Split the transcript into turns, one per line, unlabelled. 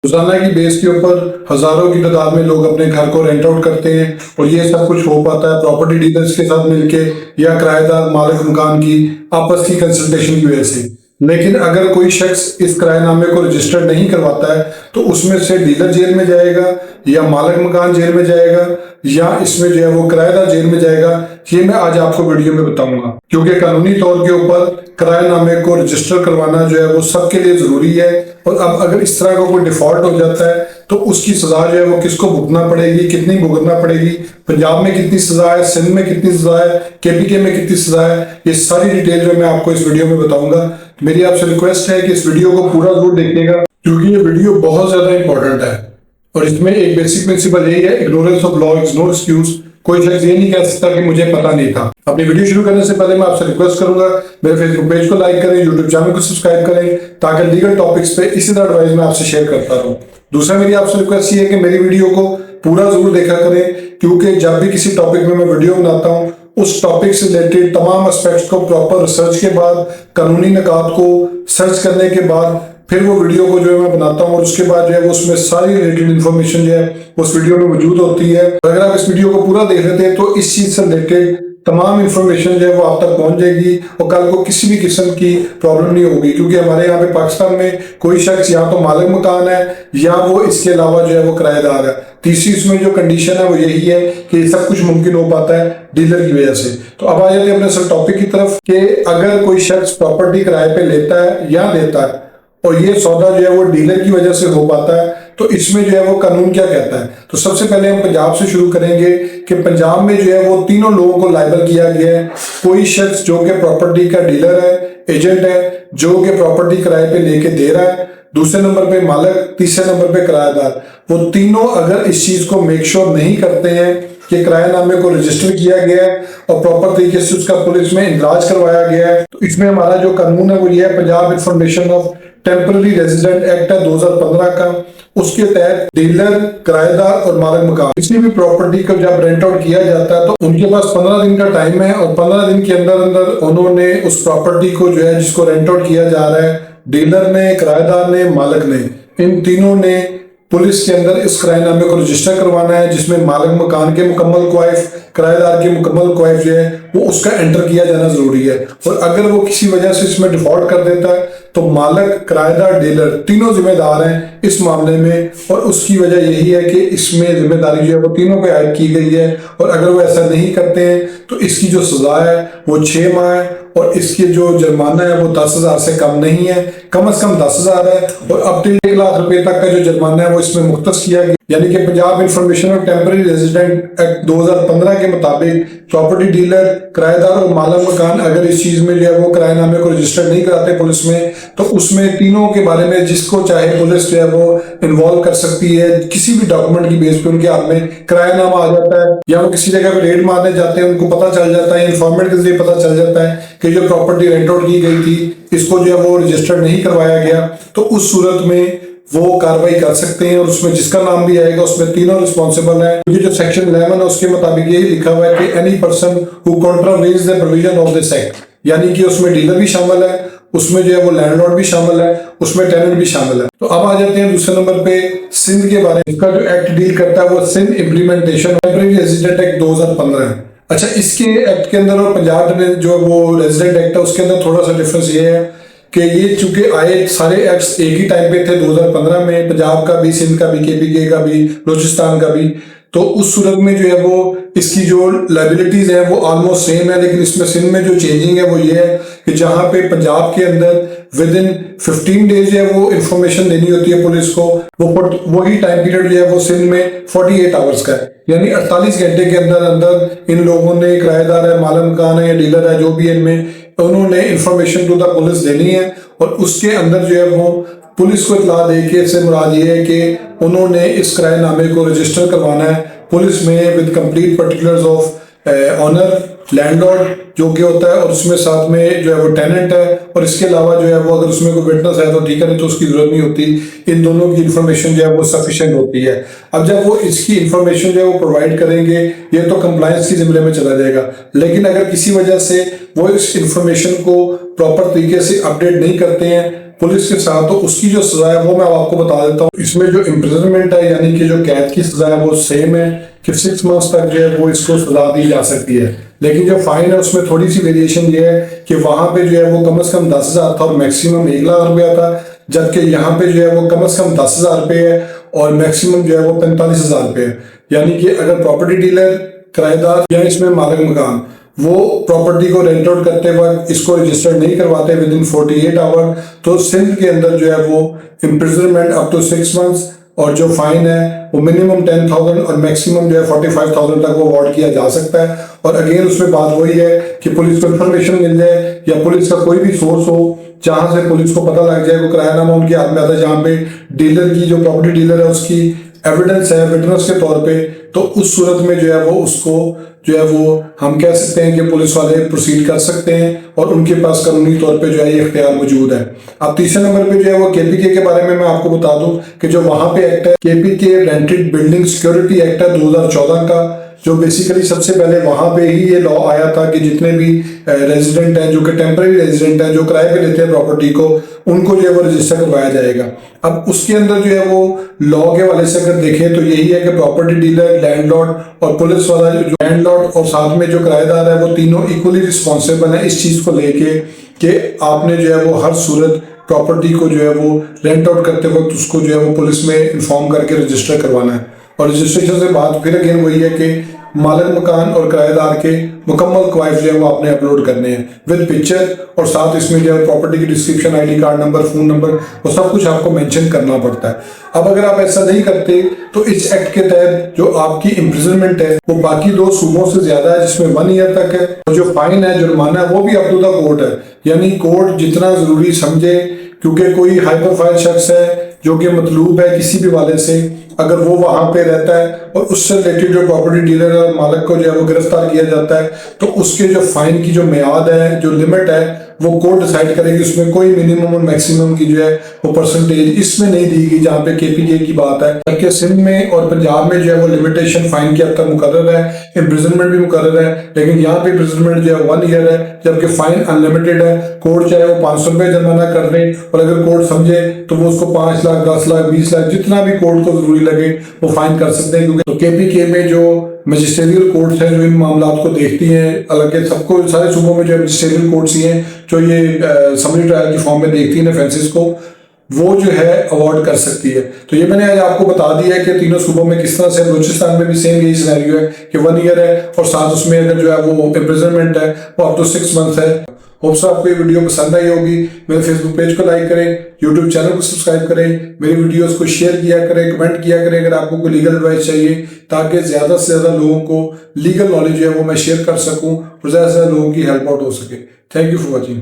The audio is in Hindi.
रोजाना की बेस के ऊपर हजारों की तादाद में लोग अपने घर को रेंट आउट करते हैं और ये सब कुछ हो पाता है प्रॉपर्टी डीलर्स के साथ मिलके या किराएदार मालिक मकान की आपस की कंसल्टेशन की वजह से। लेकिन अगर कोई शख्स इस किराएनामे को रजिस्टर नहीं करवाता है तो उसमें से डीलर जेल में जाएगा या मालिक मकान जेल में जाएगा या इसमें जो है वो किराएदार जेल में जाएगा। ये मैं आज आपको वीडियो में बताऊंगा, क्योंकि कानूनी तौर के ऊपर किराएनामे को रजिस्टर करवाना जो है वो सबके लिए जरूरी है। और अब अगर इस तरह का कोई डिफॉल्ट हो जाता है तो उसकी सजा जो है वो किसको भुगतना पड़ेगी, कितनी भुगतना पड़ेगी, पंजाब में कितनी सजा है, सिंध में कितनी सजा है, केपीके में कितनी सजा है, ये सारी डिटेल जो मैं आपको इस वीडियो में बताऊंगा। मेरी आपसे रिक्वेस्ट है कि इस वीडियो को पूरा जरूर देखिएगा, क्योंकि ये वीडियो बहुत ज्यादा इंपॉर्टेंट है और इसमें एक बेसिक प्रिंसिपल यही है, ignorance of law is no excuse. कोई शख्स ये नहीं कह सकता कि मुझे पता नहीं था। अपनी वीडियो शुरू करने से पहले मैं आपसे रिक्वेस्ट करूंगा मेरे फेसबुक पेज को लाइक करें, यूट्यूब चैनल को सब्सक्राइब करें, ताकि लीगल टॉपिक्स पे इसी तरह एडवाइस मैं आपसे शेयर करता रहूं। दूसरा मेरी आपसे रिक्वेस्ट ये है कि मेरी वीडियो को पूरा जरूर देखा करें, क्योंकि जब भी किसी टॉपिक में मैं वीडियो बनाता हूँ उस टॉपिक से रिलेटेड तमाम एस्पेक्ट्स को प्रॉपर रिसर्च के बाद, कानूनी निकात को सर्च करने के बाद फिर वो वीडियो को जो है मैं बनाता हूँ और उसके बाद जो है वो उसमें सारी रिलेटेड इन्फॉर्मेशन जो है उस वीडियो में मौजूद होती है। अगर आप इस वीडियो को पूरा देख लेते हैं तो इस चीज से रिलेटेड तमाम इन्फॉर्मेशन जो है वो आप तक पहुंच जाएगी और कल को किसी भी किस्म की प्रॉब्लम नहीं होगी, क्योंकि हमारे यहाँ पे पाकिस्तान में कोई शख्स या तो मालिक मकान है या वो इसके अलावा जो है वो किराएदार है। तीसरी इसमें जो कंडीशन है वो यही है कि सब कुछ मुमकिन हो पाता है डीलर की वजह से। तो अब आ जाते हैं अपने असल टॉपिक की तरफ कि अगर कोई शख्स प्रॉपर्टी किराए पे लेता है या देता है और ये सौदा जो है वो डीलर की वजह से हो पाता है, तो इसमें जो है वो कानून क्या कहता है। तो सबसे पहले हम पंजाब से शुरू करेंगे कि पंजाब में जो है वो तीनों लोगों को लायबल किया गया है। कोई शख्स जो कि प्रॉपर्टी का डीलर है, एजेंट है, जो कि प्रॉपर्टी किराए पे लेके दे रहा है, दूसरे नंबर पे मालिक, तीसरे नंबर पे किराएदार, वो तीनों अगर इस चीज को मेक श्योर नहीं करते हैं कि किराएनामे को रजिस्टर किया गया है और प्रॉपर तरीके से उसका पुलिस में इंदराज करवाया गया है, तो इसमें हमारा जो कानून है वो ये है, Punjab information of temporary resident act है 2015 का। उसके तहत डीलर, किराएदार और मालिक मकान किसी भी प्रॉपर्टी को जब रेंट आउट किया जाता है तो उनके पास 15 दिन का टाइम है और 15 दिन के अंदर अंदर उन्होंने उस प्रॉपर्टी को जो है जिसको रेंट आउट किया जा रहा है, डीलर ने, किराएदार ने, मालिक ने, इन तीनों ने पुलिस के अंदर इस किराएनामे को रजिस्टर करवाना है, जिसमें मालिक मकान के मुकम्मल क्वाइफ, किराएदार के मुकम्मल क्वाइफ जो है वो उसका एंटर किया जाना जरूरी है। और अगर वो किसी वजह से इसमें डिफॉल्ट कर देता है तो मालिक, किराएदार, डीलर तीनों जिम्मेदार हैं इस मामले में, और उसकी वजह यही है कि इसमें जिम्मेदारी जो है वो तीनों पे आयद की गई है। और अगर वो ऐसा नहीं करते हैं तो इसकी जो सजा है वो 6 माह है और इसके जो जुर्माना है वो 10,000 से कम नहीं है, कम से कम 10,000 है और अब तक 1 लाख रुपए तक का जो जुर्माना है वो इसमें मुख्तस किया गया। यानी कि Punjab information of temporary resident act 2015 के मुताबिक प्रॉपर्टी डीलर, किराएदार और मालिक मकान अगर इस चीज में जो है वो किराएनामे को रजिस्टर नहीं कराते पुलिस में, तो उसमें तीनों के बारे में जिसको चाहे पुलिस जो है वो इन्वॉल्व कर सकती है। किसी भी डॉक्यूमेंट की बेस पे उनके हाथ में किराएनामा आ जाता है या वो किसी जगह पे रेड मारने जाते हैं, उनको पता चल जाता है, इन्फॉर्मेट के जरिए पता चल जाता है कि जो प्रॉपर्टी रेंट आउट की गई थी इसको जो है वो रजिस्टर्ड नहीं करवाया गया, तो उस सूरत में वो कार्रवाई कर सकते हैं और उसमें जिसका नाम भी आएगा उसमें तीनों रिस्पॉन्सिबल है। क्योंकि जो सेक्शन 11 है उसके मुताबिक यही लिखा हुआ है कि any person who contravenes the provision of this act, यानी कि उसमें डीलर भी शामिल है, उसमें जो है वो लैंडलॉर्ड भी शामिल है, उसमें टेनेंट भी शामिल है। तो अब आ जाते हैं दूसरे नंबर पे सिंध के बारे में। इसका जो एक्ट डील करता है वो Sindh implementation temporary resident act 2015 है। अच्छा, इसके एक्ट के अंदर और पंजाब में जो वो रेजिडेंट एक्ट है उसके अंदर थोड़ा सा डिफरेंस ये है कि ये चूंकि आए सारे एक्ट्स एक ही टाइम पे थे 2015 में, पंजाब का भी, सिंध का भी, केपीके का भी, बलूचिस्तान का भी, तो उस सूरत में जो है वो इसकी जो लाइबिलिटीज है वो ऑलमोस्ट सेम है। लेकिन इसमें सिंध में जो चेंजिंग है वो ये है कि जहां पे पंजाब के अंदर विद इन 15 डेज है वो इंफॉर्मेशन देनी होती है पुलिस को, वही टाइम पीरियड जो है वो सिंध में 48 आवर्स का है, यानी 48 घंटे के अंदर अंदर इन लोगों ने, किराएदार है, मालिक मकान है या डीलर है, जो भी है इनमें, उन्होंने इंफॉर्मेशन टू द पुलिस देनी है। और उसके अंदर जो है वो पुलिस को इतला दे के से मुराद ये है कि उन्होंने इस किराएनामे को रजिस्टर करवाना है पुलिस में with complete particulars of owner, landlord जो कि होता है, और उसमें साथ में जो है वो टेनेंट है, और इसके अलावा जो है वो अगर उसमें कोई विटनेस है तो ठीक है, नहीं तो उसकी जरूरत नहीं होती। इन दोनों की इन्फॉर्मेशन जो है वो सफिशिएंट होती है। अब जब वो इसकी इन्फॉर्मेशन जो है वो प्रोवाइड करेंगे ये तो कंप्लायंस की जिम्मे में चला जाएगा, लेकिन अगर किसी वजह से वो इस इन्फॉर्मेशन को प्रॉपर तरीके से अपडेट नहीं करते हैं पुलिस के साथ, तो उसकी जो सजा है वो मैं आपको बता देता हूँ। इसमें जो इम्प्रिजनमेंट है यानी कि जो कैद की सजा है वो सेम है कि 6 मंथ्स तक जो है वो इसको सजा दी जा सकती है। लेकिन जो फाइन है उसमें थोड़ी सी वेरिएशन ये है कि वहां पे जो है वो कम से कम 10,000 था और मैक्सिमम 1 लाख रुपया था, जबकि यहाँ पे जो है वो कम से कम 10,000 रुपये है और मैक्सिमम जो है वो 45,000 रुपये है। यानी कि अगर प्रॉपर्टी डीलर, किराएदार या इसमें मालिक मकान वो प्रॉपर्टी को रेंट आउट करते वक्त इसको रजिस्टर्ड नहीं करवाते विद इन 48 आवर, तो सिंध के अंदर जो है वो इम्प्रिजनमेंट अप टू 6 मंथ्स और जो फाइन है वो मिनिमम 10,000 और मैक्सिमम जो है 45,000 तक वो अवॉर्ड किया जा सकता है। और अगेन उसमें बात वही है कि पुलिस को इन्फॉर्मेशन मिल जाए या पुलिस का कोई भी सोर्स हो जहां से पुलिस को पता लग जाए, वो किरायानामा उनके हाथ में आता है जहां पे डीलर की, जो प्रॉपर्टी डीलर है उसकी एविडेंस है विटनेस के तौर पे, तो उस सूरत में जो है वो उसको जो है वो हम कह सकते हैं कि पुलिस वाले प्रोसीड कर सकते हैं और उनके पास कानूनी तौर पे जो है ये इख्तियार मौजूद है। अब तीसरे नंबर पे जो है वो केपीके के बारे में मैं आपको बता दूं कि जो वहां पे एक्ट है KPK rented building security act है 2014 का, जो बेसिकली सबसे पहले वहां पे ही ये लॉ आया था कि जितने भी रेजिडेंट हैं जो कि टेम्परेरी रेजिडेंट हैं जो किराए पे लेते हैं प्रॉपर्टी को, उनको जो है वो रजिस्टर करवाया जाएगा। अब उसके अंदर जो है वो लॉ के वाले से अगर देखें तो यही है कि प्रॉपर्टी डीलर, लैंडलॉर्ड और पुलिस वाला, जो लैंडलॉर्ड और साथ में जो किराएदार है वो तीनों इक्वली रिस्पॉन्सिबल है इस चीज को लेके कि आपने जो है वो हर सूरत प्रॉपर्टी को जो है वो रेंट आउट करते वक्त उसको जो है वो पुलिस में इन्फॉर्म करके रजिस्टर करवाना है। और रजिस्ट्रेशन से बात फिर अगेन वही है कि मालिक मकान और किराएदार के मुकम्मल क्वाइफ जो है वो आपने अपलोड करने हैं विद पिक्चर, और साथ इसमें जो है प्रॉपर्टी की description, ID card number, phone number, वो सब कुछ आपको मेंशन करना पड़ता है। अब अगर आप ऐसा नहीं करते तो इस एक्ट के तहत जो आपकी इम्प्रिजनमेंट है वो बाकी 2 सूबों से ज्यादा है, जिसमें 1 ईयर तक है, और जो फाइन है, जुर्माना है, वो भी अप टू द कोर्ट है। यानी कोर्ट जितना जरूरी समझे, क्योंकि कोई हाई प्रोफाइल शख्स है जो कि मतलूब है किसी भी वाले से, अगर वो वहां पे रहता है और उससे रिलेटेड जो प्रॉपर्टी डीलर और मालिक को जो है वो गिरफ्तार किया जाता है, तो उसके जो फाइन की जो मियाद है, जो लिमिट है, वो कोर्ट डिसाइड करेगी। उसमें कोई मिनिमम और मैक्सिमम की जो है वो परसेंटेज इसमें नहीं दी गई जहाँ पे केपीके की बात है। जबकि सिंध में और पंजाब में जो है वो लिमिटेशन फाइन की हद तक मुकर्रर है, इम्प्रिजनमेंट भी मुकर्रर है, लेकिन यहाँ पे इम्प्रिजनमेंट जो है 1 ईयर है, जबकि फाइन अनलिमिटेड है। कोर्ट चाहे वो 500 रुपये जुर्माना कर दे और अगर कोर्ट समझे तो वो उसको 5 लाख, 10 लाख, 20 लाख, जितना भी कोर्ट को जरूरी लगे वो फाइन कर सकते हैं। क्योंकि तो केपीके में जो मजिस्ट्रियल कोर्ट्स हैं जो इन मामलात को देखती हैं, हालांकि सबको सारे सूबों में जो मजिस्ट्रियल कोर्ट्स ही हैं जो ये समरी ट्रायल की फॉर्म में देखती हैं ऑफेंसेस को, वो जो है अवॉर्ड कर सकती है। तो ये मैंने आज आपको बता दिया है कि तीनों सूबों में किस तरह से, बलूचिस्तान में भी सेम यही सिनेरियो है कि 1 ईयर है और साथ उसमें अगर जो है वो इम्प्रिजनमेंट है वो अप टू 6 मंथ है। होप्स आपको ये वीडियो पसंद आई होगी। मेरे फेसबुक पेज को लाइक करें, यूट्यूब चैनल को सब्सक्राइब करें, मेरी वीडियोस को शेयर किया करें, कमेंट किया करें अगर आपको कोई लीगल एडवाइस चाहिए, ताकि ज़्यादा से ज़्यादा लोगों को लीगल नॉलेज है वो मैं शेयर कर सकूं और ज़्यादा से ज़्यादा लोगों की हेल्प आउट हो सके। Thank you for watching.